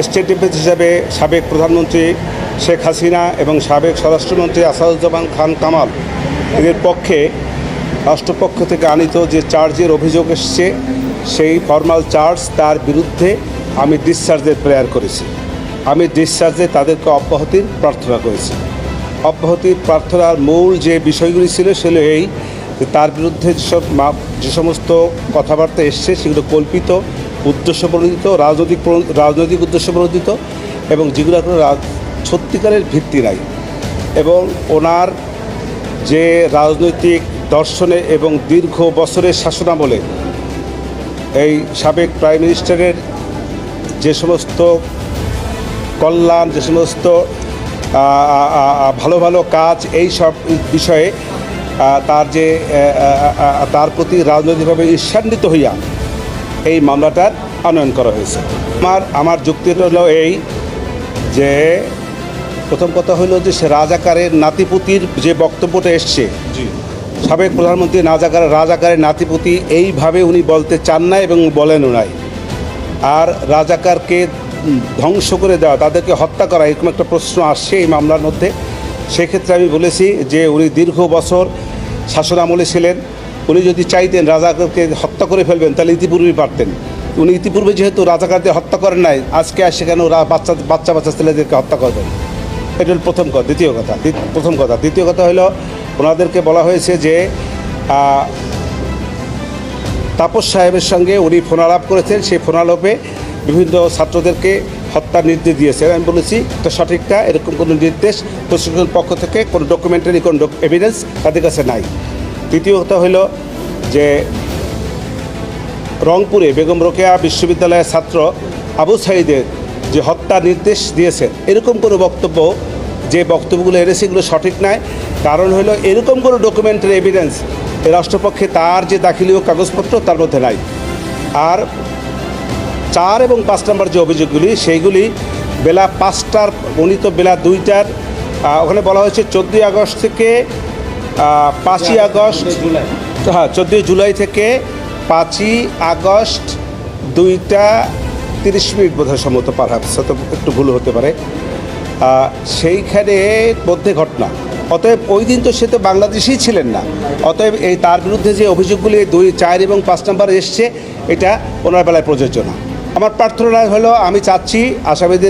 State defence হিসাবে সাবেক প্রধানমন্ত্রী শেখ হাসিনা এবং সাবেক স্বরাষ্ট্রমন্ত্রী আসাদুজ্জামান খান কামাল এদের পক্ষে রাষ্ট্রপক্ষ থেকে আনিত যে চার্জের অভিযোগ এসছে সেই ফর্মাল চার্জ তার বিরুদ্ধে আমি ডিসচার্জের প্রেয়ার করেছি। আমি ডিসচার্জে তাদেরকে অব্যাহতির প্রার্থনা করেছি। অব্যাহতির প্রার্থনার মূল যে বিষয়গুলি ছিল সেগুলো এই যে তার বিরুদ্ধে যে সমস্ত কথাবার্তা এসছে সেগুলো কল্পিত, উদ্দেশ্যপ্রণোদিত, রাজনৈতিক উদ্দেশ্যপ্রণোদিত এবং যেগুলো কোনো সত্যিকারের ভিত্তি নাই। এবং ওনার যে রাজনৈতিক দর্শনে এবং দীর্ঘ বছরের শাসনামলে এই সাবেক প্রাইম মিনিস্টারের যে সমস্ত কল্যাণ, যে সমস্ত ভালো ভালো কাজ, এই সব বিষয়ে তার প্রতি রাজনৈতিকভাবে ঈর্ষান্বিত হইয়া এই মামলাটার আনয়ন করা হয়েছে। আমার যুক্তিটা হলো এই যে প্রথম কথা হলো যে সে রাজাকারের নাতিপুতির যে বক্তব্যটা এসছে, সাবেক প্রধানমন্ত্রী রাজাকারের নাতিপুতি এইভাবে উনি বলতে চান না এবং বলেনও নাই। আর রাজাকারকে ধ্বংস করে দেওয়া, তাদেরকে হত্যা করা, এরকম একটা প্রশ্ন আসছে এই মামলার মধ্যে। সেক্ষেত্রে আমি বলেছি যে উনি দীর্ঘ বছর শাসনামলে ছিলেন। উনি যদি চাইতেন রাজাকারকে হত্যা করে ফেলবেন তাহলে ইতিপূর্বেই পারতেন। উনি ইতিপূর্বে যেহেতু রাজাকারদের হত্যা করেন নাই, আজকে আসে কেন বাচ্চা ছেলেদেরকে হত্যা করবেন? এটা হল প্রথম কথা। দ্বিতীয় কথা হলো ওনাদেরকে বলা হয়েছে যে তাপস সাহেবের সঙ্গে উনি ফোনালাপ করেছেন, সেই ফোনালাপে বিভিন্ন ছাত্রদেরকে হত্যার নির্দেশ দিয়েছেন। আমি বলেছি এটা সঠিকটা, এরকম কোনো নির্দেশ প্রশাসনের পক্ষ থেকে কোনো ডকুমেন্টারি কোনো এভিডেন্স তাদের কাছে নাই। তৃতীয় কথা হলো যে রংপুরে বেগম রোকেয়া বিশ্ববিদ্যালয়ের ছাত্র আবু সাঈদের যে হত্যার নির্দেশ দিয়েছে, এরকম কোনো বক্তব্য, যে বক্তব্যগুলো এনেছে এগুলো সঠিক নয়। কারণ হলো এরকম কোনো ডকুমেন্টারি এভিডেন্স রাষ্ট্রপক্ষে তার যে দাখিলীয় কাগজপত্র তার মধ্যে নাই। আর 4 এবং 5 নম্বর যে অভিযোগগুলি সেইগুলি বেলা 5টার, উনি তো বেলা 2টার, ওখানে বলা হয়েছে 14 আগস্ট থেকে 5ই আগস্ট, হ্যাঁ 14 জুলাই থেকে 5ই আগস্ট 2:30 বোধহয় সম্ভবত, পারহাপস হয়তো একটু ভুল হতে পারে, সেইখানে মধ্যে ঘটনা। অতএব ওই দিন তো সে তো বাংলাদেশেই ছিলেন না। অতএব এই তার বিরুদ্ধে যে অভিযোগগুলি 2, 4 এবং 5 নম্বর এসছে এটা ওনার বেলায় প্রযোজ্য না। আমার প্রার্থনা হলো আমি চাচ্ছি আসামিদের